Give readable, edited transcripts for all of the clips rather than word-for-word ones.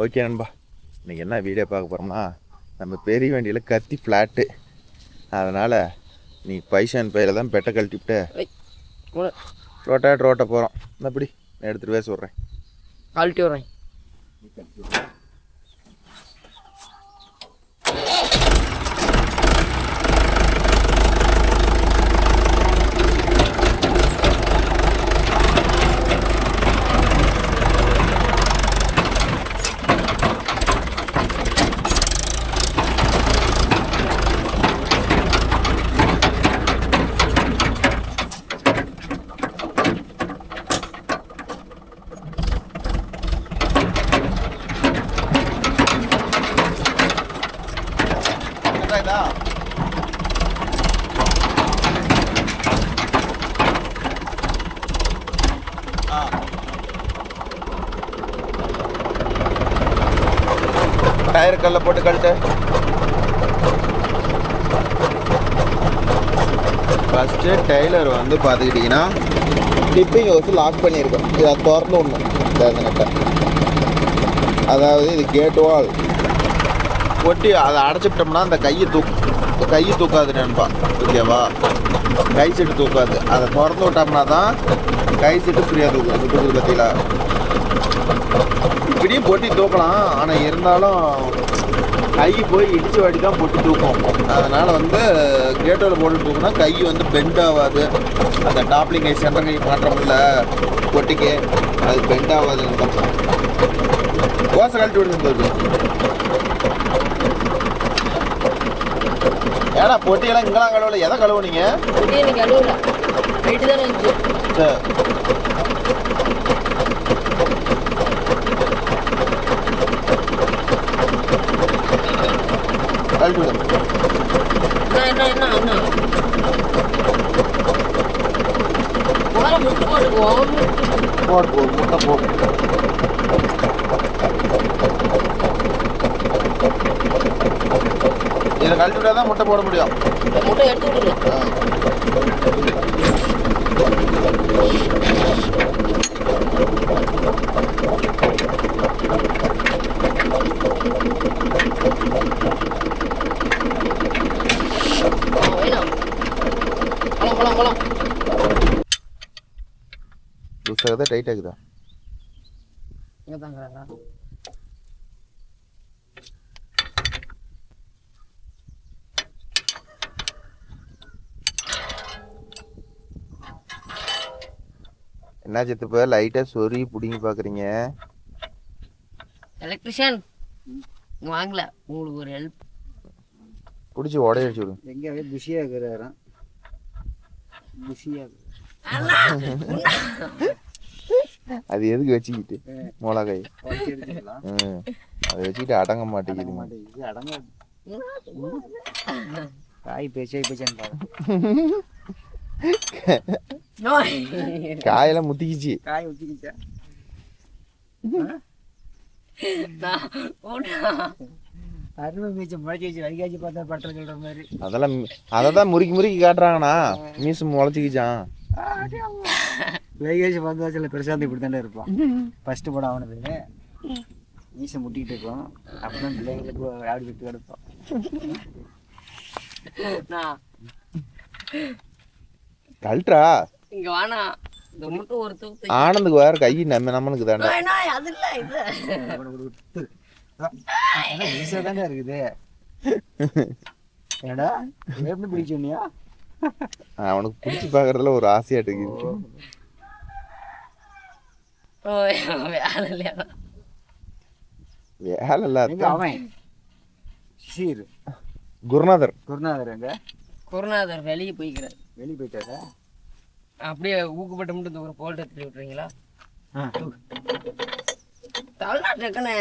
Okay நண்பா, இன்றைக்கி என்ன வீடியோ பார்க்க போகிறோம்னா, நம்ம பெரிய வண்டியில் கத்தி ஃப்ளாட்டு. அதனால் நீ பைசன் பையில் தான் பெட்டை கழட்டிவிட்டு ரோட்டை போகிறோம். அப்படி நான் எடுத்துகிட்டு போய் சொல்கிறேன், கழட்டி வரேன். டயர் கல்ல போட்டு கழட்டு. ஃபஸ்ட்டு டெய்லர் வந்து பார்த்துக்கிட்டிங்கன்னா டிப்பிங் ஹவுஸ் லாக் பண்ணியிருக்கோம். இதை திறந்து ஒன்று நட்டை, அதாவது இது கேட் வால் ஒட்டி அதை அடைச்சிட்டோம்னா அந்த கையை தூக்காது நண்பா. ஓகேவா? கை சீட்டு தூக்காது. அதை திறந்து விட்டோம்னா தான் கை சீட்டு ஃப்ரீயாக தூக்கும். அது தூக்குது பார்த்தீங்களா? இப்படியும் பொட்டி தூக்கலாம், ஆனால் இருந்தாலும் கை போய் இடிச்சு வாடி தான் பொட்டி தூக்கும். அதனால் வந்து கேட்டோவில் போட்டு தூக்குனா கை வந்து பெண்ட் ஆகாது. அந்த டாப்லிங் கை சென்டர் கை மாற்றமில்ல பொட்டிக்கு, அது பெண்ட் ஆகாதுன்னு தான். ஓசை கழட்டி விடுறது. ஏன்னா பொட்டியெல்லாம் இங்கெல்லாம் கழுவல. எதை கழுவுனீங்க? சரி, கழட்டி விடு. போடு முட்டை போடு. இதை கழட்டி விட்டா தான் முட்டை போட முடியும். முட்டை எடுத்து விடுங்க. லூஸாகுதா டைட் ஆகுதா? என்ன சித்தப்பா லைட்டா சொறி பிடிங்கி பாக்குறீங்க? எலக்ட்ரிஷியன் வாங்கல, உங்களுக்கு ஒரு ஹெல்ப். பிடிச்சி உடையடிச்சு விடுங்க. எங்க பிஸியா இருக்கிறாராம், பிஸியா. அது எதுக்கு வச்சுக்கிட்டு மிளகாய் அதை வச்சுக்கிட்டு அடங்க மாட்டேங்குது. அடங்க காய் பேச்சான்னு பாருங்க. காயெல்லாம் முத்திக்கிச்சு. காய் ஊத்திக்கிச்சா? அருமை மீச்சு முளைச்சிக்கிச்சு. வைகாச்சி பார்த்தா பட்டல் சொல்ற மாதிரி. அதெல்லாம் அதைதான் முறுக்கி காட்டுறாங்கண்ணா. மீசு முளைச்சிக்கிச்சான். வைகாசி பார்த்தா சில பெருசாந்தி இப்படி தானே இருப்பான். ஃபர்ஸ்ட் படம் ஆனது மீசை முட்டிக்கிட்டு இருக்கோம். அப்படிதான் பிள்ளைங்களுக்கு ஆடி விட்டு கிடப்போம். கல்ட்ரா இங்க வானா இந்த முட்டை ஒரு தூக்கு. ஆனந்துக்கு வேற கை நம்மனுக்கு தாண்டா. அது இல்ல இது மீசை தானே இருக்குது. ஏடா எப்படி பிடிச்ச சொன்னியா? அவனுக்கு பிடிச்சி பாக்குறதுல ஒரு ஆசையாட்டு இருக்கு. வேலை இல்ல அவன் சீர் குருநாதர் எங்க? குருநாதர் வெளியே போய்க்கிறார். வெளியே போயிட்டாரா? அப்படியே ஊக்குப்பட்டு மட்டும் இந்த ஒரு போல்ட் எடுத்து விட்டுறீங்களா? தமிழ்நாட்டுக்குன்னு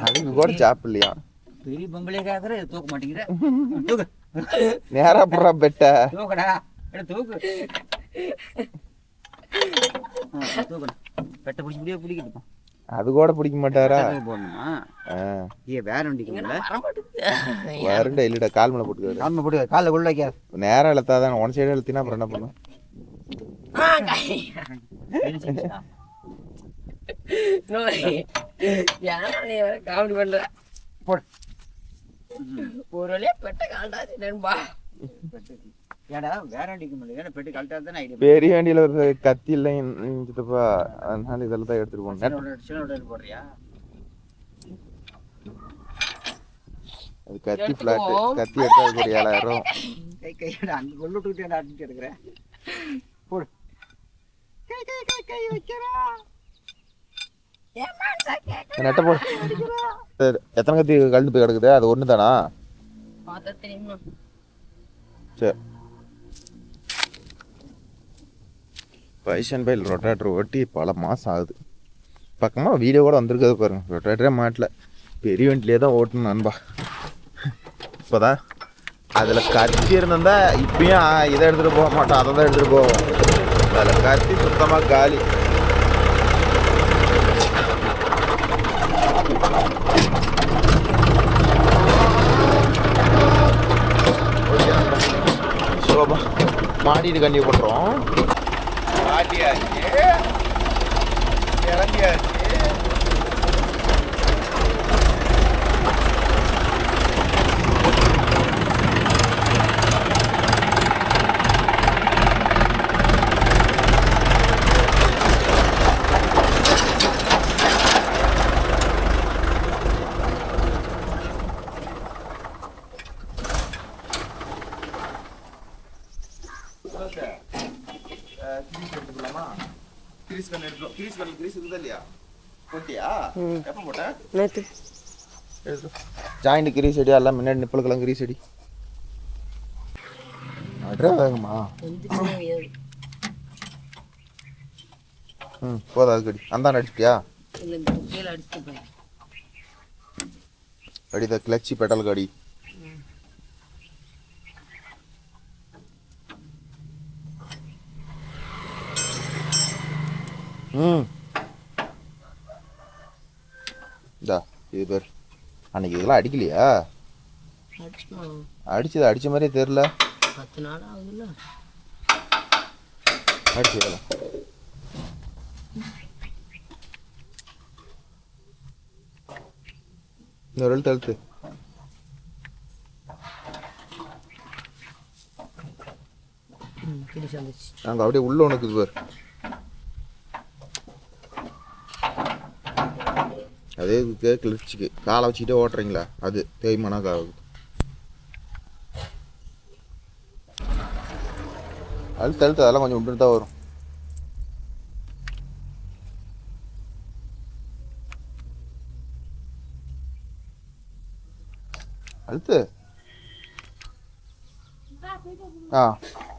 அதுக்கு கூட சாப்பிடலையா? பெரிய பொம்பளையா கேக்குற, தூக்க மாட்டேங்கிற. தூக்கு நேரா போடுறா பெட்ட. தூக்கடா, தூக்கு. தூக்கணும். பெட்டை பிடிச்சி முடிய பிடிக்கட்டும். அது கூட பிடிக்க மாட்டாரா? போடணுமா? வேற வண்டிக்குங்களா? வரண்டா இல்லடா, கால் மேல போட்டுக்காரு. கால் மேல போட்டு காலில் உள்ள வைக்காது. நேரா இழுத்தாதான் ஒன் சைடு இழுத்தினா அப்புறம் என்ன பண்ணும்? ஏன்னா நீ வேற காமெடி பண்ற போடு. ஒரு வழியா பெட்ட காண்டாச்சு நண்பா. ஏடா வேற அடிக்க முடியல, ஏன்னா பெட்டு கழட்டாது தானே ஐடியா. பெரிய வண்டியில் ஒரு கத்தி இல்லை சித்தப்பா, அதனால இதெல்லாம் தான் எடுத்துட்டு போனேன். சின்ன போடுறியா? அது கத்தி ஃப்ளாட்டு, கத்தி எடுத்தா அதுக்கு ஒரு 7000. கையோட அங்கே கொண்டு விட்டுக்கிட்டு ஆட்டிட்டு எடுக்கிறேன். போடு. கை வைக்கிறா. நெட்டை போடு. சரி, எத்தனை கத்தி கழண்டு போய் கிடக்குது? அது ஒன்று தானா? பார்த்தா தெரியுமா? சரி, பைசன் பைல் ரொட்டேட்டர் ஓட்டி பல மாதம் ஆகுது. பக்கமாக வீடியோ கூட வந்திருக்காது பாருங்க. ரொட்டேட்டரே மாட்டல, பெரிய வண்டிலே தான் ஓட்டணும் நண்பா. இப்போதான் அதில் கத்தி இருந்திருந்தா இப்பயும் இதை எடுத்துகிட்டு போக மாட்டோம், அதை தான் எடுத்துகிட்டு போவோம். அதில் கத்தி சுத்தமாக காலி. சோபா மாடிட்டு கண்டி பண்ணுறோம். மாட்டியாச்சு, இறங்கியாச்சு. கிரீஸ் இருக்குதா இல்லையா? போட்டியா? எப்போ போட்டேன்? நேற்று ஜாயிண்ட் கிரீஸ் அடி, எல்லாம் முன்னாடி நிப்பலுக்கெல்லாம் கிரீஸ் அடி. அட்ரா வேகமா? போதா அதுக்கு அடி. அந்த அடிச்சிட்டியா? கீழே அடிச்சுட்டு போய் அடித கிளச்சி பெடலுக்கு அடி. இது பேர் அன்னைக்கு இதெல்லாம் அடிக்கலையா? அடிச்சது அடிச்ச மாதிரியே தெரியல. 10 நாள் ஆகுதுல்ல அடிச்சு. இன்னொரு எழுத்து எழுத்து. நாங்கள் அப்படியே உள்ள உனக்கு இது பேர் அதே கிளர்ச்சிக்கு காலை வச்சுக்கிட்டே ஓட்டுறீங்களா, அது தேய்மானாக ஆகுது. அழுத்து அழுத்து அதெல்லாம் கொஞ்சம் விட்டு தான் வரும். அழுத்து.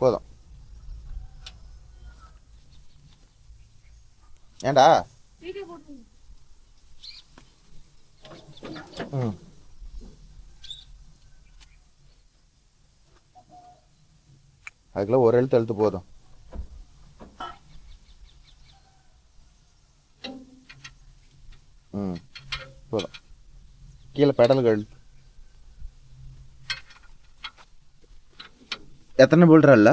போதும். ஏண்டா? அதுக்குள்ள ஒரு எழுத்து எழுத்து போதும். போதும். கீழே பெடலுக்கு எழுத்து. எத்தனை போல்றா இல்ல?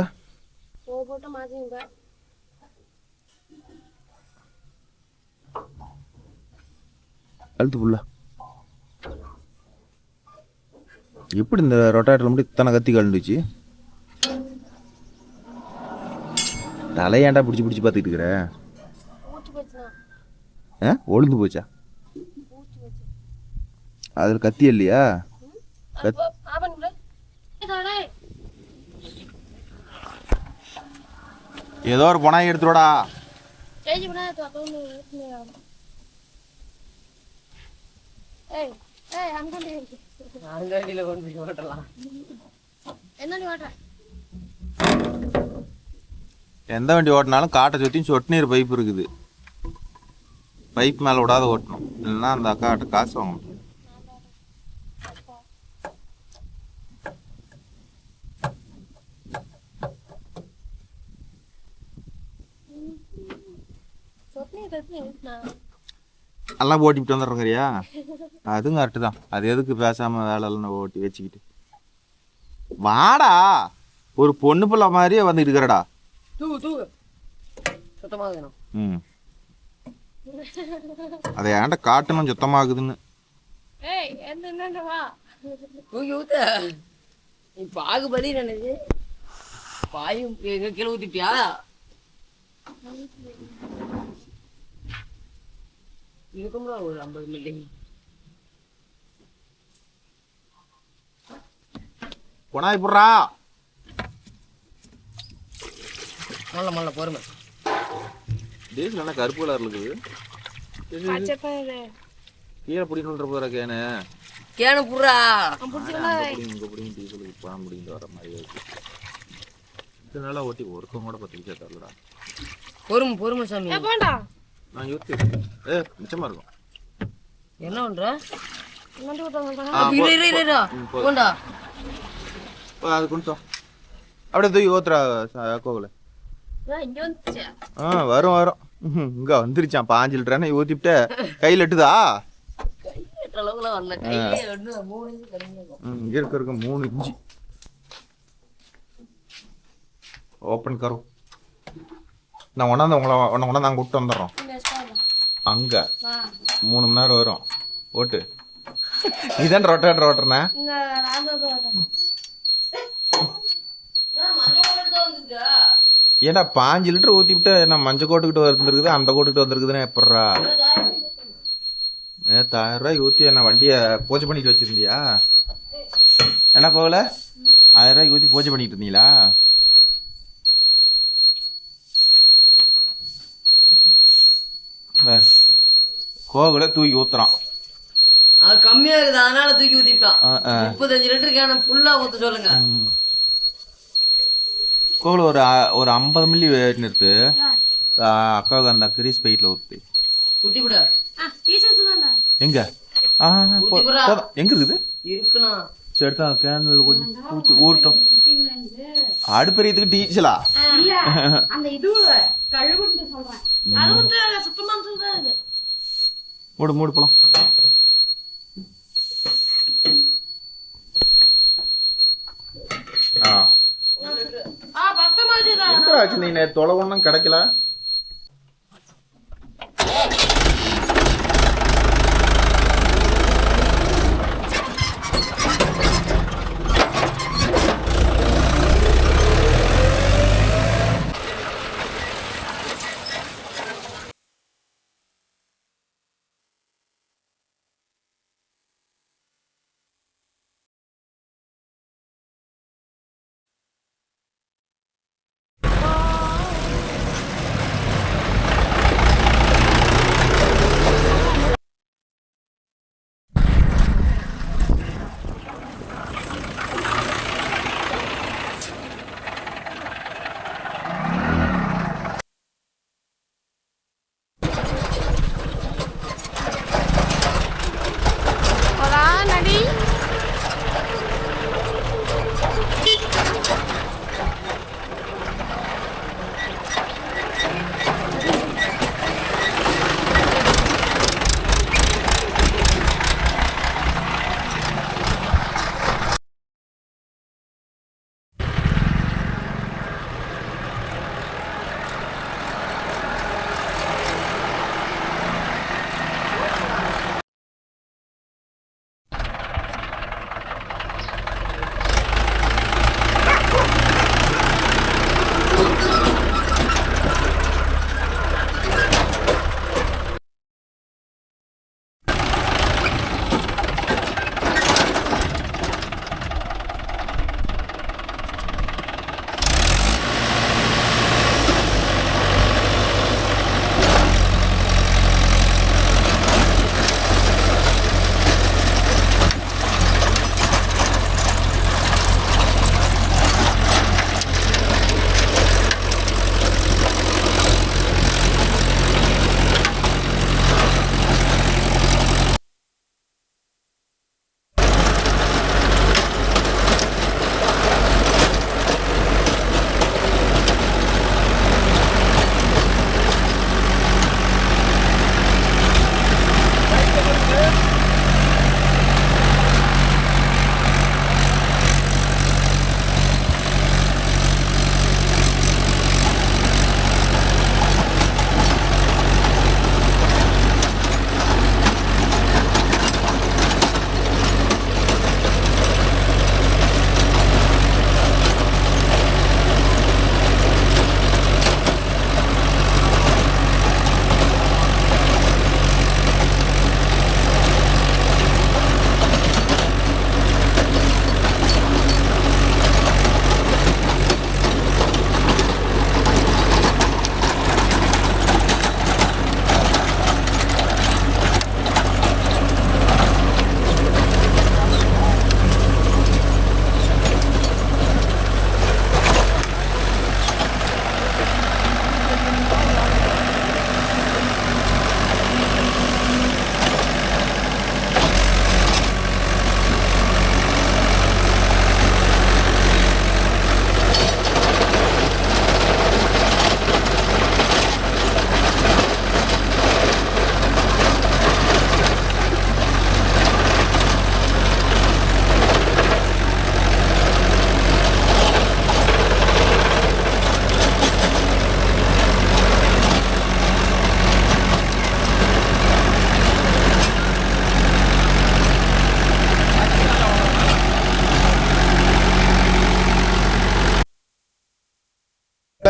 அழுத்து புள்ள. எப்படி இந்த ரொட்டாட்டரில் மட்டும் இத்தனை கத்தி கலந்துச்சு? தலையாண்டா பிடிச்சி பிடிச்சி பார்த்துக்கிட்டு இருக்கிற? ஒழுந்து போச்சா? அதில் கத்தி இல்லையா? ஏதோ ஒரு பொணாய் எடுத்துடா. எந்த வண்டி ஓட்டினாலும் காட்டை சுற்றி சொட்டு நீர் பைப் இருக்குது, பைப் மேலே விடாத ஓட்டணும், இல்லைன்னா அந்த அக்காட்ட காசு வாங்க முடியும். எல்லாம் ஓட்டிவிட்டு வந்துடுறோங்கறியா? அதுவும் கரெக்டு தான். அது எதுக்கு பேசாமல் வேலைலாம் ஓட்டி வச்சுக்கிட்டு வாடா. ஒரு பொண்ணு பிள்ளை மாதிரியே வந்துட்டு இருக்கிறடா. அதை ஏன்டா காட்டணும் சுத்தமாகுதுன்னு. தூக்கி ஊத்த நீ பாகுபலி நினைச்சு பாயும் எங்க கீழே ஊத்திட்டியா? இருக்கும்ல ஒரு 50 மில்லி. கொணாய் புடுறா. மல்ல பொறுமை. டீசல் என்ன கருப்பு கலர்ல இருக்குது? கீழே பிடிக்கணுன்ற போற கேனு புடுறா. இங்க பிடிக்கும் டீசலுக்கு பணம் பிடிக்கிட்டு வர மாதிரி இருக்கு. இதனால ஓட்டி ஒருக்கம் கூட 10 நிமிஷம் தரலடா. பொறுமை சாமி. நான் யூத்தி மிச்சமா இருக்கும். என்ன பண்ற? அது கொஞ்சம் அப்படியே தூக்கி ஓத்துறா கோகுல. வரும் இங்க வந்துருச்சான் 5 லிட்டர் ஊத்திவிட்ட கையில் எட்டுதா? இங்க இருக்க 3 இன்ச்சு ஓப்பன் கரு. நான் கொண்டாந்து அங்கே விட்டு வந்துடுறோம். அங்க 3 மணி நேரம் வரும் ஓட்டு. இதான் ரொட்டேட்டர் ஓட்டுறேண்ணே. ஏன்னா 5 லிட்டர் ஊற்றி விட்டு என்ன மஞ்சள் கோட்டுக்கிட்டு வந்துருக்குது, அந்த கோட்டுக்கிட்டு வந்துருக்குதுன்னா எப்பட்றா? 1000 ரூபாய்க்கு ஊற்றி என்ன வண்டியை பூஜை பண்ணிட்டு வச்சிருந்தியா? என்ன கோவில 1000 ரூபாய்க்கு ஊற்றி பூஜை பண்ணிட்டு இருந்தீங்களா? கோகுல தூக்கி ஊத்துறான். அது கம்மியா இருக்குது அதனால தூக்கி ஊத்திட்டான். 35 லிட்டர் கேன ஃபுல்லா ஊத்த சொல்லுங்க. கோகுல ஒரு 50 மில்லி நிறுத்து. அக்காவுக்கு அந்த கிரீஸ் பைட்ல ஊத்து. ஊத்தி விட. எங்க எங்க இருக்குது? இருக்குண்ணா. சரி தான் கேனில் கொஞ்சம் ஊற்றி ஊறட்டும். அடுப்பெரியதுக்கு டீச்சலா அந்த இது கழுவுன்னு சொல்றேன். அது சுத்தமா சொல்றது. மூடு போலாம். நீ தொலை ஒன்றும் கிடைக்கல.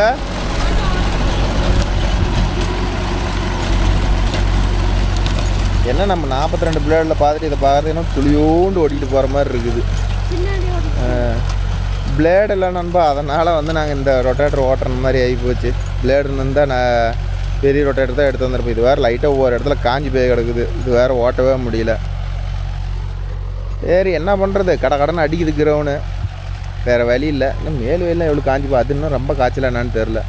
இல்லை. என்ன நம்ம 42 பிளேடில் பார்த்துட்டு இதை பார்த்தீங்கன்னா துளியோண்டு ஓட்டிகிட்டு போகிற மாதிரி இருக்குது. பிளேடு இல்லை நண்பா, அதனால் வந்து நாங்கள் இந்த ரொட்டேட்டர் ஓட்டுற மாதிரி ஆகி போச்சு. பிளேடு இருந்தால் நான் பெரிய ரொட்டேட்டர் தான் எடுத்து வந்திருப்போம். இது வேறு லைட்டாக ஒவ்வொரு இடத்துல காஞ்சி போய் கிடக்குது. இது வேறு ஓட்டவே முடியல. சரி என்ன பண்ணுறது, கடன்னு அடிக்குது கிரவுன்னு, வேறு வழி இல்லை. இன்னும் மேல் வெயிலாம் எவ்வளோ காஞ்சி போ, அது இன்னும் ரொம்ப காய்ச்சல என்னான்னு தெரில.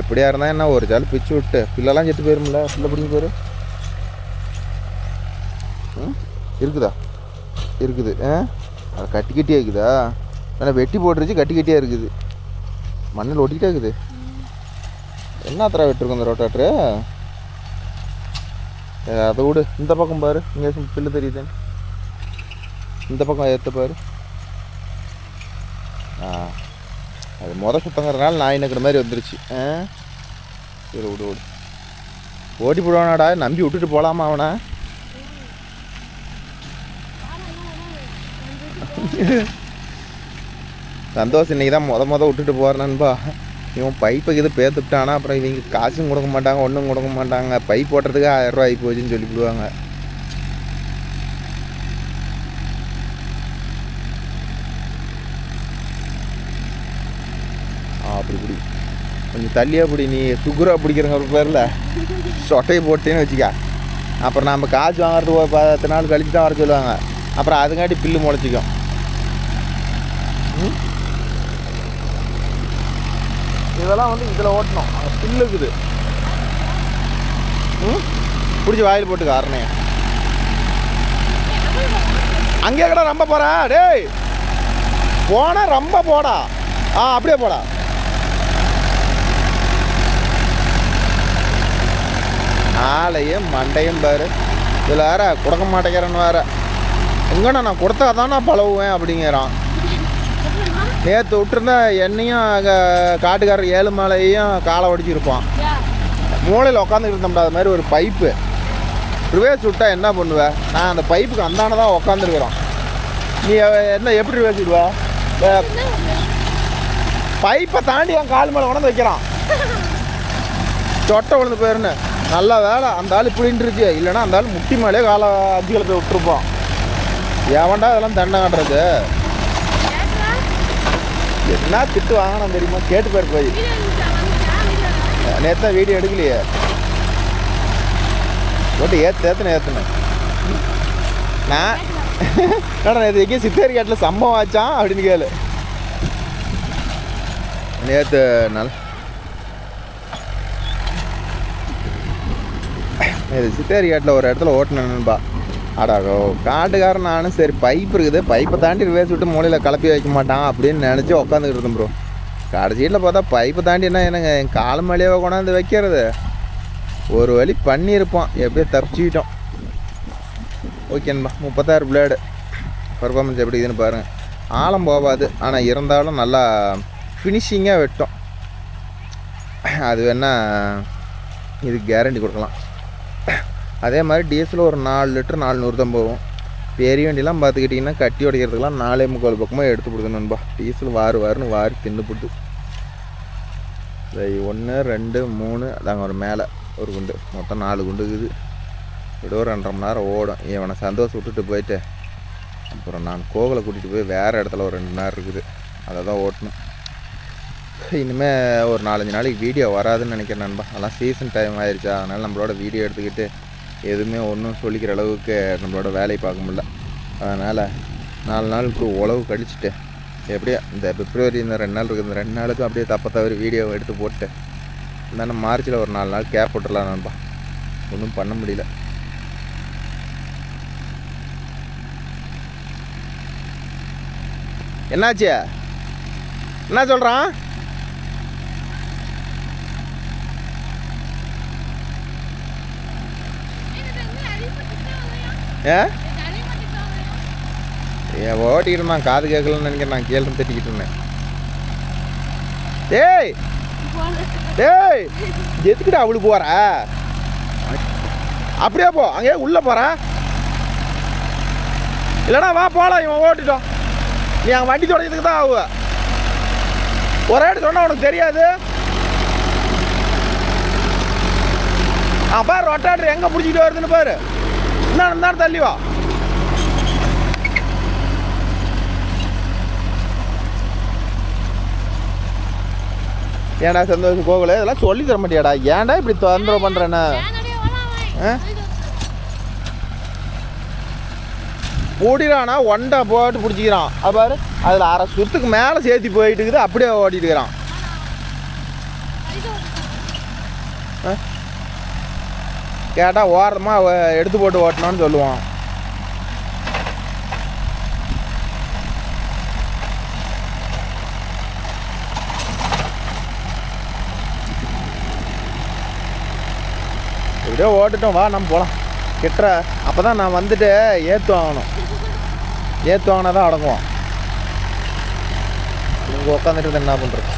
எப்படியா இருந்தால் என்ன ஒரு சால் பிச்சு விட்டு பிள்ளெல்லாம் செத்து போயிருமில்ல. பிள்ளை பிடிங்க போயிரு. இருக்குதா? இருக்குது. அது கட்டிக்கிட்டே இருக்குதா? ஆனால் வெட்டி போட்டுருச்சு, கட்டிக்கிட்டே இருக்குது. மண்ணில் ஒட்டிக்கிட்டே இருக்குது. என்ன அத்தரா வெட்டிருக்கும் இந்த ரோட்டாட்ரு? அதை விடு. இந்த பக்கம் பாரு, இங்கே பில்லு தெரியுது. இந்த பக்கம் ஏற்ற பாரு. அது சுத்தங்கிறதுனால நான் நினைக்கிற மாதிரி வந்துருச்சு. சரி விடு விடு. ஓட்டி போடுவானாடா, நம்பி விட்டுட்டு போகலாமா அவனை? சந்தோஷம் இன்னைக்கு தான் மொதல் விட்டுட்டு போகிறேன்பா. இவன் பைப்புக்கு இது பேத்துட்டானா அப்புறம் இவங்க காசும் கொடுக்க மாட்டாங்க, ஒன்றும் கொடுக்க மாட்டாங்க. பைப் போட்டுறதுக்கு 1000 ரூபா ஆகி போச்சுன்னு சொல்லிவிடுவாங்க. அப்படி பிடி, கொஞ்சம் தள்ளியாக பிடி. நீ சுகுராக பிடிக்கிறங்க ஒரு பேரில் சொட்டையை போட்டேன்னு வச்சுக்க. அப்புறம் நம்ம காசு வாங்குறதுக்கு ஒரு 10 நாள் கழிச்சு தான் வர சொல்லுவாங்க. அப்புறம் அதுங்காட்டி பில்லு முளைச்சிக்கும். இதெல்லாம் வந்து இதில் ஓட்டணும். அங்கே பில்லு இருக்குது. பிடிச்சி வாயில் போட்டு காரணே. அங்கேயே கூட ரொம்ப போகிறா. டேய் போனா ரொம்ப போடா. அப்படியே போடா. ஆளையும் மண்டையும் பாரு. இதில் வேற கொடுக்க மாட்டேங்கிறேன்னு வேற. எங்கண்ணா நான் கொடுத்தா தான் நான் பழகுவேன் அப்படிங்கிறான். நேற்று விட்டுருந்தா என்னையும் அங்கே காட்டுக்காரர் 7 மலையையும் காலை ஒடிச்சிருப்பான். மூளையில் உட்காந்துக்கிட்டு இருந்தோம்டா. அது மாதிரி ஒரு பைப்பு ரிவேர்ஸ் விட்டா என்ன பண்ணுவேன்? நான் அந்த பைப்புக்கு அந்தான தான் உட்காந்துருக்குறோம். நீ என்ன எப்படி ரிவேர்ஸ் விடுவா? பைப்பை தாண்டி என் கால் மேலே உணர்ந்து வைக்கிறான். சொட்டை விழுந்து போயிருன்னு. நல்ல வேலை அந்த ஆள் இப்படின்ட்டுருச்சு. இல்லைன்னா அந்த ஆள் முட்டி மேலே காலை அஞ்சுகளை போய் விட்டுருப்பான். ஏவன்டா இதெல்லாம் தண்டை காட்டுறது? என்ன திட்டு வாங்கினா தெரியுமா? கேட்டு பேர் போய் நேற்று வீடியோ எடுக்கலையே. போட்டு ஏற்றுனேன் நான். நேற்று எங்கேயும் சித்தேரி காட்டில் சம்பவம் ஆச்சான் அப்படின்னு கேளு. நேற்று சித்தேரி காட்டில் ஒரு இடத்துல ஓட்டினேன்பா. அடாகோ காட்டுக்காரன் நானும் சரி பைப் இருக்குது, பைப்பை தாண்டி ரிவேர்ஸ் விட்டு மூலையில் கலப்பி வைக்க மாட்டான் அப்படின்னு நினச்சி உட்காந்துக்கிட்டு இருந்தேன் ப்ரோ. கடைசியில் பார்த்தா பைப்பை தாண்டி என்னங்க என் கால் மேலேயே கொண்டாந்து வைக்கிறது. ஒரு வழி பண்ணியிருப்பான், எப்படியோ தப்பிச்சுக்கிட்டோம். ஓகேன்பா. 36 பிளேடு பர்ஃபார்மன்ஸ் எப்படி இதுன்னு பாருங்கள். ஆழம் போகாது, ஆனால் இருந்தாலும் நல்லா ஃபினிஷிங்காக வெட்டும். அது வேணால் இதுக்கு கேரண்டி கொடுக்கலாம். அதே மாதிரி டீசல் ஒரு 4 லிட்டர் 400 தான் போகும். பெரிய வண்டிலாம் பார்த்துக்கிட்டிங்கன்னா கட்டி உடைக்கிறதுக்கெலாம் 4.25 பக்கமாக எடுத்து கொடுக்கணும்பா. டீசல் வாருன்னு வாரி தின்னு போட்டு 1 2 3 அதாங்க ஒரு மேலே ஒரு குண்டு, மொத்தம் 4 குண்டு இருக்குது. இப்படி ஒரு 2.5 மணி நேரம் ஓடும். இவனை சந்தோஷம் விட்டுட்டு போயிட்டு அப்புறம் நான் கோவிலை கூட்டிகிட்டு போய் வேறு இடத்துல ஒரு 2 மணி நேரம் இருக்குது, அதை தான் ஓட்டணும். இனிமேல் ஒரு 4-5 நாளைக்கு வீடியோ வராதுன்னு நினைக்கிறேன் நண்பா. அதெல்லாம் சீசன் டைம் ஆயிடுச்சா, அதனால் நம்மளோட வீடியோ எடுத்துக்கிட்டு எதுவுமே ஒன்றும் சொல்லிக்கிற அளவுக்கு நம்மளோட வேலையை பார்க்க முடியல. அதனால் 4 நாளுக்கு உழவு கழிச்சுட்டு எப்படியா இந்த பிப்ரவரி இந்த 2 நாள் இருக்குது, இந்த 2 நாளுக்கும் அப்படியே தவறி வீடியோவை எடுத்து போட்டு இல்லைன்னா மார்ச்சில் ஒரு 4 நாள் கேப் போட்டுடலாம் நண்பா. ஒன்றும் பண்ண முடியல. என்னாச்சு? என்ன சொல்கிறான்? ஏன் ஓட்டிக்கிட்டு இருந்தான், காது கேட்கலன்னு நினைக்கிறேன். நான் கேள்வி தட்டிக்கிட்டு இருந்தேன். ஏய் ஏய் எதுக்கிட்ட அவளுக்கு போற? அப்படியே போ, அங்கே உள்ளே போற. இல்லைனா வா போகலாம். இவன் ஓட்டிட்டோம். நீ அங்கே வண்டி தொடங்கிறதுக்கு தான் ஆகுவ. ஒரு ஆடு சொன்னா உனக்கு தெரியாது. பாரு ரொட்டாட்டர் எங்க பிடிச்சிட்டு வருதுன்னு பாரு. என்ன தள்ளி வா. ஏன்டா சந்தோஷம் கோகுல இதெல்லாம் சொல்லி தர மாட்டியாடா? ஏன்டா இப்படி தொந்தரவு பண்றேன்னா? ஓடிடானா ஒண்டா போட்டு பிடிச்சிக்கிறான். அது பாரு அதில் அரை சுத்துக்கு மேலே சேர்த்து போயிட்டு இருக்குது. அப்படியே ஓடிட்டு இருக்கிறான். கேட்டால் ஓரமாக எடுத்து போட்டு ஓட்டணும்னு சொல்லுவான். எப்படியோ ஓட்டுட்டோம். வா நம்ம போகலாம் கிட்ட. அப்போ தான் நான் வந்துட்டு ஏற்று வாங்கணும். ஏற்று வாங்கினா தான் அடங்குவோம். இங்கே உட்காந்துட்டு என்ன பண்ணுறது?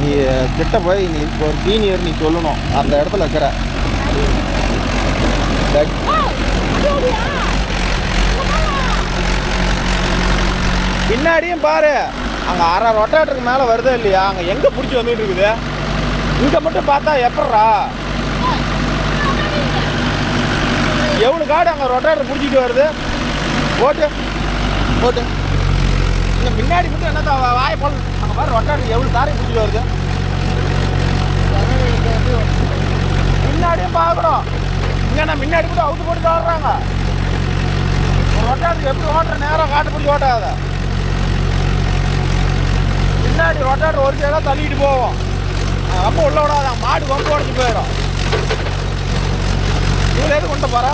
நீ கிட்ட போய் நீ ஒரு சீனியர் நீ சொல்லணும். அந்த இடத்துல இருக்கிற பின்னாடியும் பாரு. அங்கே அரை ரொட்டாட்டருக்கு மேலே வருதா இல்லையா? அங்கே எங்கே பிடிச்சி வந்துட்டு இருக்குது? இங்கே மட்டும் பார்த்தா எப்பட்றா? எவ்வளோ காடு அங்கே ரொட்டாட்டர் பிடிச்சிட்டு வருது. ஓட்டு ஓட்டு. இங்கே பின்னாடி மட்டும் என்ன வாய போல். அங்கே பாரு ரொட்டாட்டர் எவ்வளோ தாரையும் பிடிச்சிட்டு வருது. பின்னாடியும் பார்க்கணும். இங்கே நான் முன்னாடி கூட அவுத்து போட்டு ஓடுறாங்க. ரொட்டாட்டர் எப்படி ஓட்டுற நேரம் காட்டு பிடிச்சி ஓட்டாத. பின்னாடி ரொட்டாட்டர் ஒரு சைடாக தள்ளிட்டு போவோம். ரொம்ப உள்ள விடாதான். மாடு கொம்பு உடஞ்சி போயிடும். இவ்வளோ எது கொண்டு போகிறா?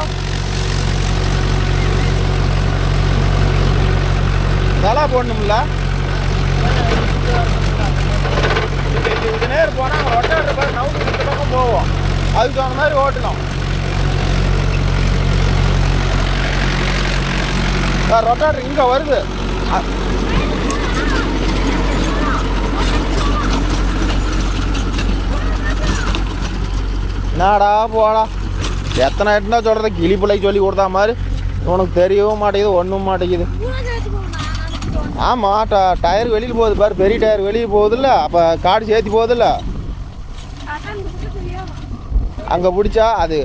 தலா போடணும்ல. இது நேரம் போனால் அங்கே ரொட்டாட்டர் பாரு நவுட்டு இந்த பக்கம் போவோம். அதுக்கு தகுந்த மாதிரி ஓட்டணும். ரொட்டாட்டர் இங்கே வருது. என்னடா போடா. எத்தனை எட்டுனா சொல்கிறத கிளி பிள்ளைக்கு சொல்லி கொடுத்தா மாதிரி உனக்கு தெரியவும் மாட்டேங்குது, ஒன்றும் மாட்டேங்குது. ஆமாம் டயர் வெளியில் போகுது பாரு. பெரிய டயர் வெளியே போகுதில்ல. அப்போ காடு சேர்த்தி போகுதில்ல. அங்கே பிடிச்சா அது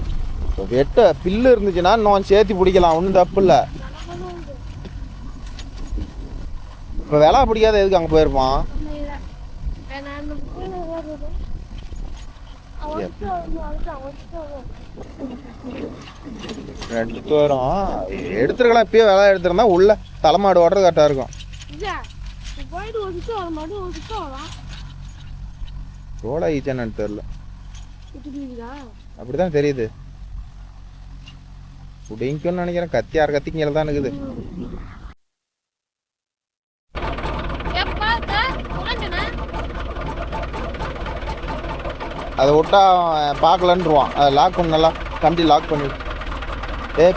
வெட்ட பில்லு இருந்துச்சுன்னா இன்னும் சேர்த்தி பிடிக்கலாம். ஒன்றும் தப்பு இல்லை. இப்போ விலை பிடிக்காத எதுக்கு அங்கே போயிருப்பான்? எடுத்து வரும். எடுத்துருக்கலாம். இப்பயே விலை எடுத்துருந்தா உள்ள தலைமாடு ஓட்டுறது கரெக்டாக இருக்கும். ரோடா ஈச்சான்னு தெரியல. அப்படிதான் தெரியுது. குடிங்கன்னு நினைக்கிறேன். கத்தியார் கத்திங்க தான் இருக்குது. அதை விட்டா பார்க்கலன்றுவான். அதை லாக் பண்ண நல்லா கண்டி லாக் பண்ணிவிடு.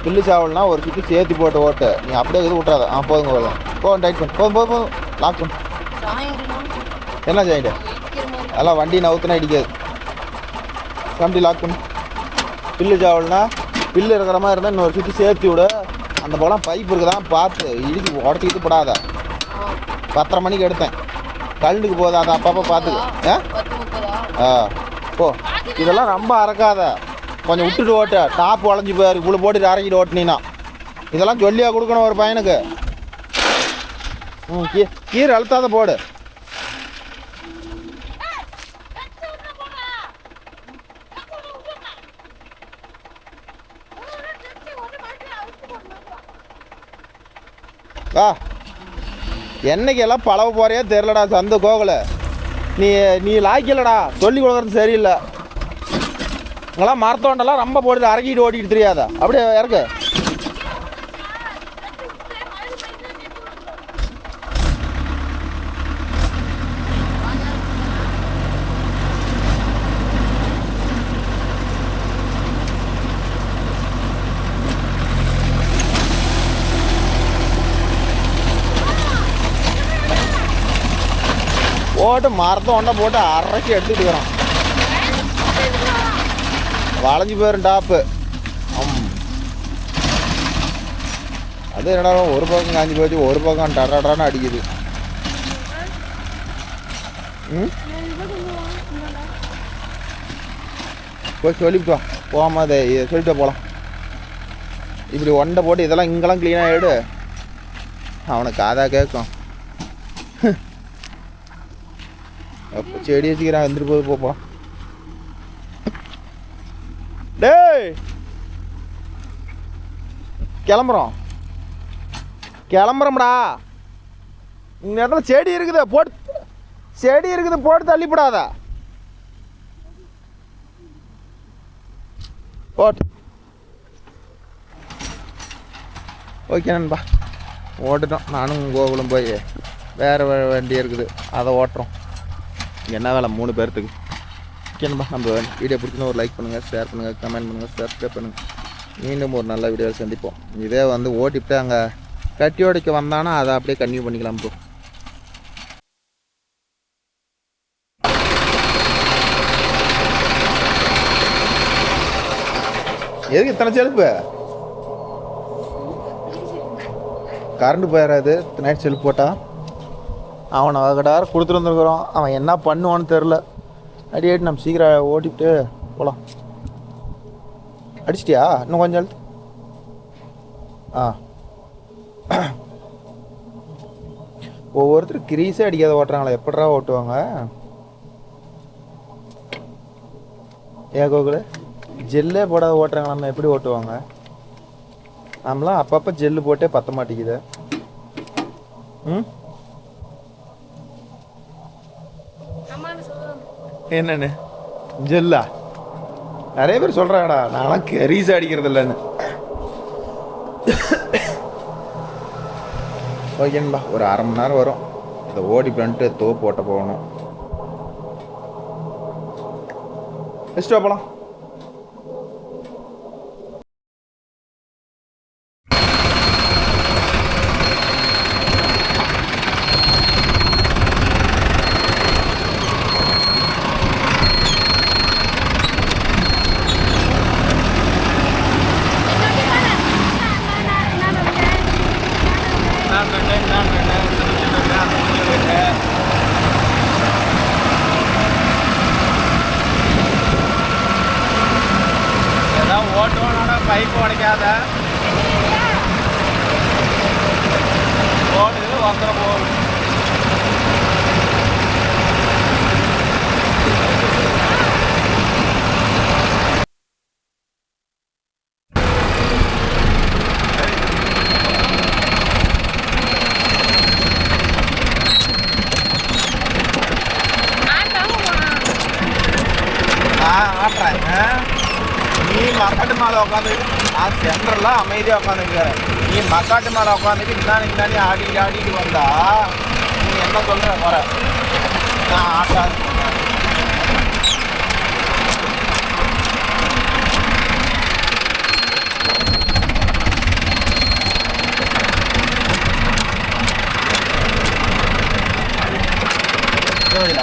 பில்லு சாவல்னா ஒரு சுற்றி சேர்த்து போட்டு ஓட்டு. நீ அப்படியே இது விட்றாத. போதுங்க போதும். டைட் பண்ணு. போதும் லாக் பண்ணு. என்ன ஜாயிண்ட்டு? அதெல்லாம் வண்டி நவுத்துனா இடிக்காது. கண்டி லாக் பண்ணு. பில்லு சாவல்னா பில்லு இருக்கிற மாதிரி இருந்தால் இன்னொரு சுற்றி சேர்த்து விடு. அந்த போலாம் பைப் இருக்குதான் பார்த்து இடிச்சு உடச்சிக்கிட்டு போடாத. 10:30 மணிக்கு எடுத்தேன். கல்லுக்கு போதா அதை அப்பப்போ பார்த்துக்க. போ. இதெல்லாம் ரொம்ப அறக்காத. கொஞ்சம் விட்டுட்டு ஓட்டு. டாப் உடஞ்சி போயாரு. இவ்வளோ போட்டு அரைக்கிட்டு ஓட்டினா இதெல்லாம் சொல்லியா கொடுக்கணும் ஒரு பையனுக்கு. கீரை அழுத்தாத போடு. என்னைக்கு எல்லாம் பழவ போறியா தெரிலடா சந்த கோகுல. நீ லாய்க்கலடா. சொல்லி கொடுக்குறது சரியில்லை. இங்கெல்லாம் மரத்தோண்டெல்லாம் ரொம்ப போட்டு அரைக்கிட்டு ஓட்டிட்டு தெரியாதா? அப்படியே இறக்கு. போட்டு மரத்தோண்டை போட்டு அரைச்சி எடுத்துக்கிட்டு இருக்கிறோம். வளைஞ்சி போயிடும் டாப்பு. அது என்னடா ஒரு பக்கம் காஞ்சி போச்சு, ஒரு பக்கம் டடாடான்னு அடிக்குது. ம், போய் சொல்லிட்டு வா. போகாம அதை சொல்லிட்டு போகலாம். இப்படி ஒண்டை போட்டு இதெல்லாம் இங்கெல்லாம் க்ளீனாக ஆகிடு. அவனுக்கு காதாக கேட்கும். அப்போ செடி வச்சுக்கிறான், வந்துட்டு போது போப்போம். டேய் கிளம்புறோம்டா. இந்த இடத்துல செடி இருக்குது, போட்டு தள்ளிப்படாத. போட்டு ஓகே நண்பா, ஓட்டுட்டோம். நானும் கோகுலம் போய் வேறு வண்டி இருக்குது, அதை ஓட்டுறோம். என்ன வேலை 3 பேர்த்துக்கு. ஓகே நண்பா, நம்ம வீடியோ பிடிச்சினா ஒரு லைக் பண்ணுங்கள், ஷேர் பண்ணுங்கள், கமெண்ட் பண்ணுங்கள், சப்ஸ்கிரைப் பண்ணுங்கள். மீண்டும் ஒரு நல்ல வீடியோவில் சந்திப்போம். இதே ஓட்டிவிட்டு அங்கே கட்டி உடைக்க வந்தானா அதை அப்படியே கன்டினியூ பண்ணிக்கலாம் ப்ரோ. எதுக்கு இத்தனை செல்ஃபு? கரண்ட் போயிடாது நைட் செல்ஃப் போட்டால். அவனை வகடார கொடுத்துட்டு வந்துருக்குறோம். அவன் என்ன பண்ணுவான்னு தெரில. அடியாட்டி நம்ம சீக்கிரம் ஓட்டிவிட்டு போகலாம். அடிச்சிட்டியா? இன்னும் கொஞ்சம் அழுத்து. ஒவ்வொருத்தரும் கிரீஸே அடிக்காத ஓட்டுறாங்களா? எப்படா ஓட்டுவாங்க? கோகுல ஜெல்லே போடாத ஓட்டுறாங்களா? நம்ம எப்படி ஓட்டுவாங்க? நம்மளாம் அப்பப்போ ஜெல்லு போட்டே பத்த மாட்டேங்குது. ம், என்னன்னு ஜெல்லா? நிறைய பேர் சொல்கிறாங்கடா, நான்லாம் கரீஸ் அடிக்கிறது இல்லைன்னு. ஓகேன்பா, ஒரு 1/2 மணி நேரம் வரும். இதை ஓடி பண்ணிட்டு தோப்பு ஓட்ட போகணும். எஸ்டா போகலாம். ஓட்டுவானோட பைப் உடைக்காத ஓடுது வந்துட போகுது. ஆட்டுறேன். நீ மக்காட்டு மேலே உட்காந்துக்கிட்டு, நான் சென்டர்லாம் அமைதியாக உட்காந்துக்கிறேன். நீ மக்காட்டு மேலே உட்காந்துக்கிட்டு இந்தானே ஆடிட்டு வந்தா நீ என்ன சொல்கிற போகிற? நான் ஆட்டாது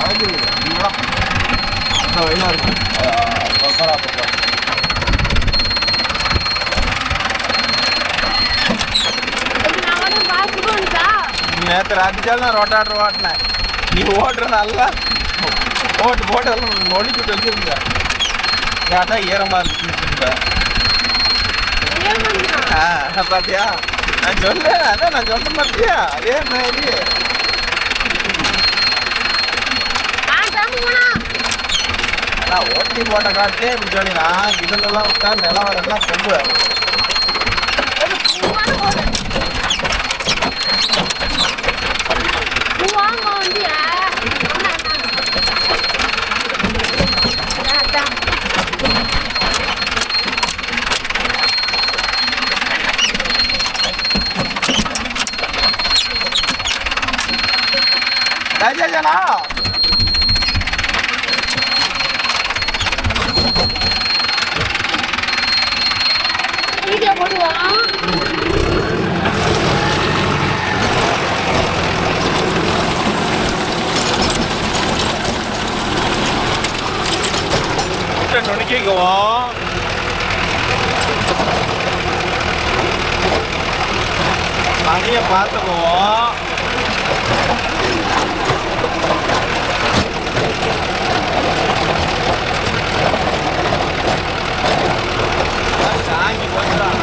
அமைஞ்சிருக்கு. அந்த வயலாக இருக்கு. நேற்று ராத்திரிச்சாலும் நான் ரோட்டாட்ரு ஓட்டினேன். நீ ஓட்டுற நல்லா போட்டு நொடிக்கிட்டு வச்சுருந்த கேட்டா ஈரமாக இருந்துச்சு. பார்த்தியா? நான் சொல்லேன், அதான் நான் சொன்ன பார்த்தியா? அதே மாதிரி நான் ஓட்டி போட்ட காட்டே இப்படி சொன்னீங்கன்னா இதுலலாம் விட்டா நிலவரெல்லாம் கொம்பு. ராஜாஜனா வீடியோ போடுவோம். நுணுக்கிக்குவோம். பனியை பார்த்து போவோம். தாங்கி போட்டுதான்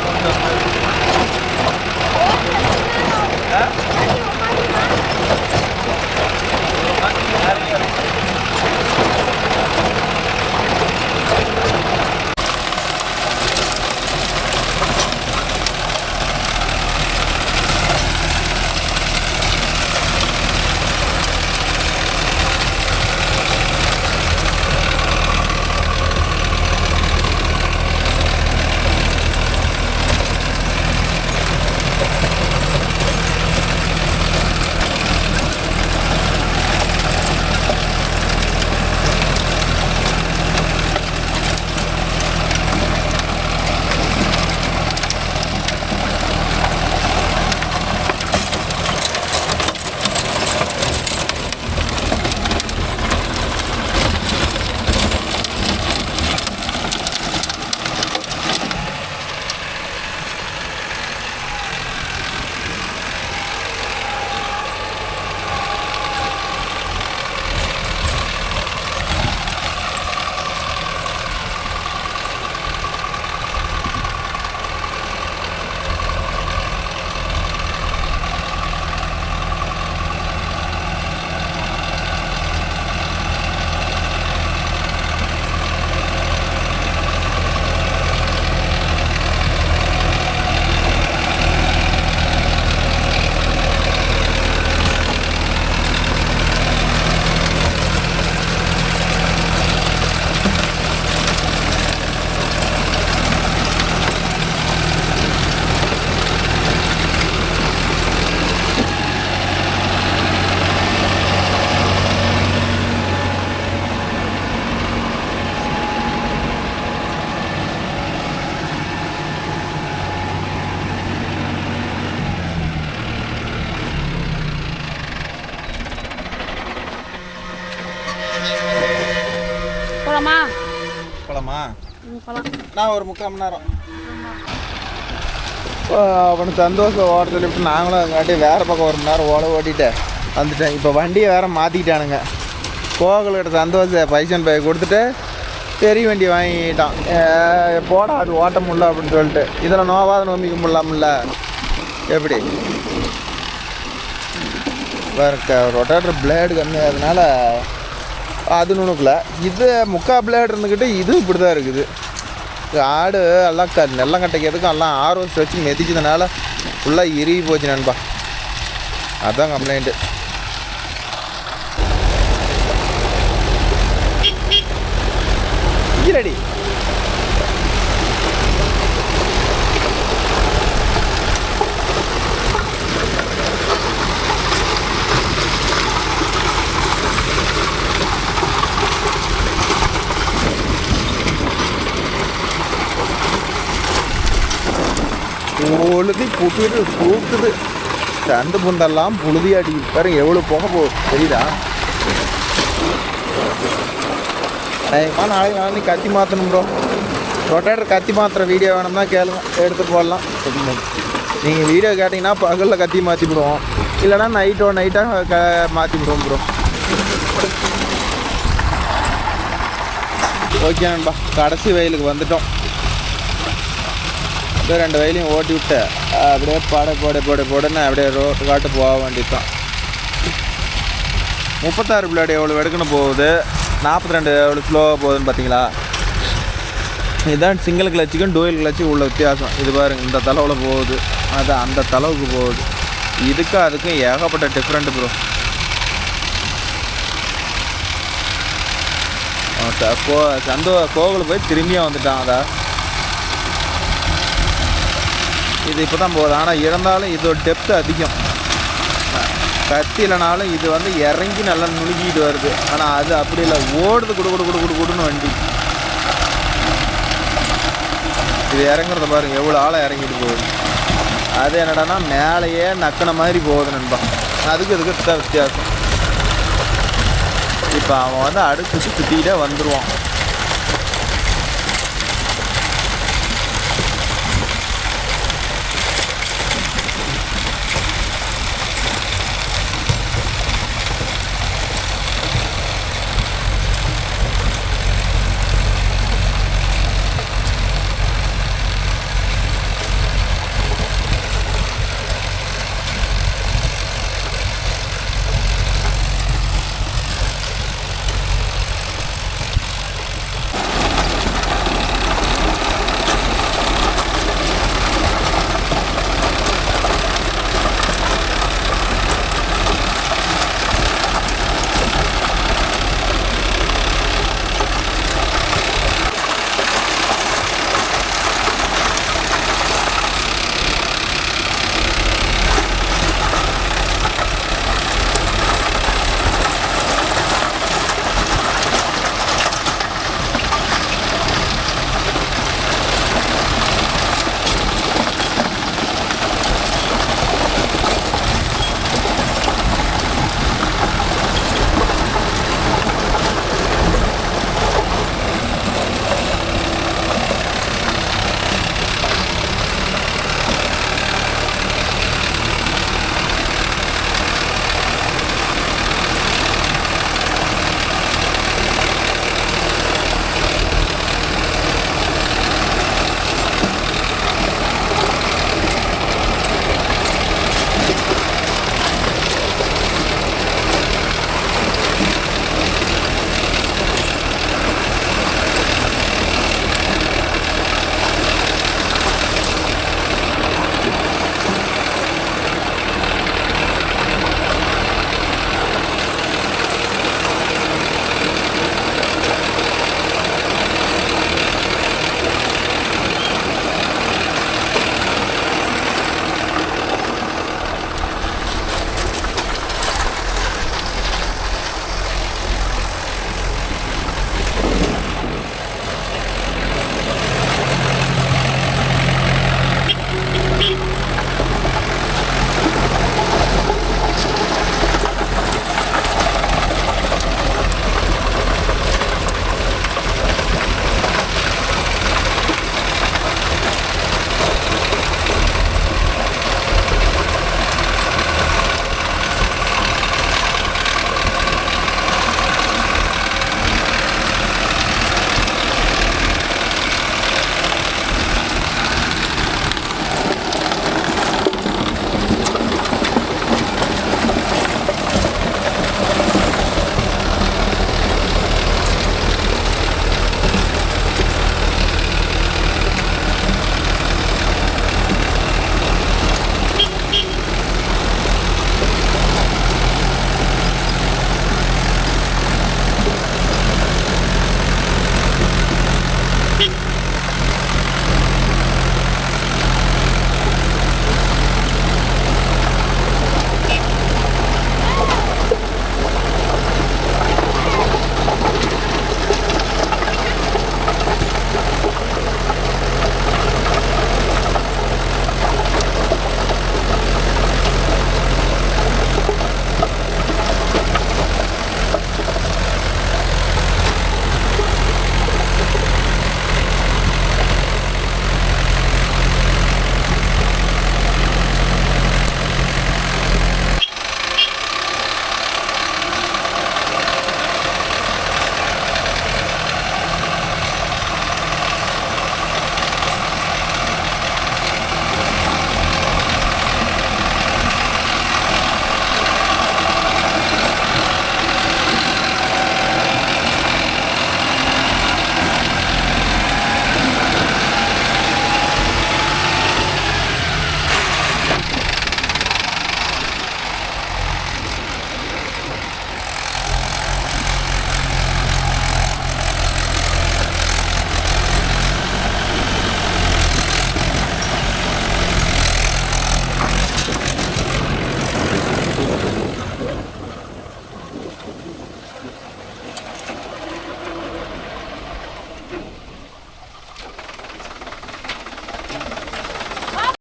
போலாமா? நான் ஒரு 3/4 மணி நேரம் அவனுக்கு சந்தோஷம் ஓட சொல்லிவிட்டு நாங்களும் அங்காட்டி வேறு பக்கம் 1 மணி நேரம் ஓட்டிட்டு வந்துட்டேன். இப்போ வண்டியை வேறு மாற்றிக்கிட்டானுங்க. கோகல்கிட்ட சந்தோஷம் பைசன் பை கொடுத்துட்டு பெரிய வண்டி வாங்கிட்டான். போடா அது ஓட்ட முடியல அப்படின்னு சொல்லிட்டு இதில் நோவாத நோம்பிக்க முடியலாம்ல. எப்படி ரொட்டேட்டர் பிளேடு கம்மியாகிறதுனால அது நுணுக்கல. இது 3/4 பிளேடு இருந்துக்கிட்டு இது இப்படி தான் இருக்குது. ஆடு எல்லாம் நெல்லம் கட்டைக்கிறதுக்கு எல்லாம் ஆர்வஸ் வச்சு மெதிச்சதுனால ஃபுல்லாக இறுகி போச்சு நண்பா. அதுதான் கம்ப்ளைண்ட்டு. ரெடி பொழுதி புட்டுட்டு தூக்குது. சந்து புந்தெல்லாம் புழுதி அடி பாருங்க எவ்வளோ போக போகுது தெரியுதா? நாளைக்கு கத்தி மாற்றணும் ப்ரோ. ரொட்டேட்டர் கத்தி மாற்றுற வீடியோ வேணும்னா கேளுங்க, எடுத்துகிட்டு போடலாம். நீங்கள் வீடியோ கேட்டிங்கன்னா பகலில் கத்தி மாற்றி விடுவோம், இல்லைனா நைட்டாக மாற்றி விடுவோம் ப்ரோ. ஓகே நண்பா, கடைசி வயலுக்கு வந்துட்டோம். 2 வயலையும் ஓட்டி விட்டு அப்படியே போடுன்னு அப்படியே ரோட்டு காட்டு போக வேண்டியதுதான். 36 பிளேடு எவ்வளோ எடுக்கணும் போகுது, 42 எவ்வளோ ஸ்லோவாக போகுதுன்னு பார்த்தீங்களா? இதுதான் சிங்கிள் கிளச்சுக்கும் டூயல் கிளச்சுக்கும் உள்ள வித்தியாசம். இது பாருங்கள், இந்த தளவில் போகுது, அது அந்த தளவுக்கு போகுது. இதுக்கும் அதுக்கும் ஏகப்பட்ட டிஃப்ரெண்ட் ப்ரோ. கோவில் போய் திரும்பியும் வந்துட்டான். அதான் இது இப்போ தான் போகுது. ஆனால் இருந்தாலும் இதோட டெப்த்து அதிகம். கத்தி இல்லைனாலும் இது வந்து இறங்கி நல்லா நுணுக்கிட்டு வருது. ஆனால் அது அப்படி இல்லை, ஓடுது குடுன்னு வண்டி. இது இறங்குறத பாருங்கள் எவ்வளோ ஆழம் இறங்கிட்டு போகுது. அது என்னடானா மேலேயே நக்கின மாதிரி போகுது நண்பா. அதுக்கு இதுக்கு வித்தியாசம். இப்போ அவன் வந்து அடுத்து சுற்றிக்கிட்டே வந்துடுவான்.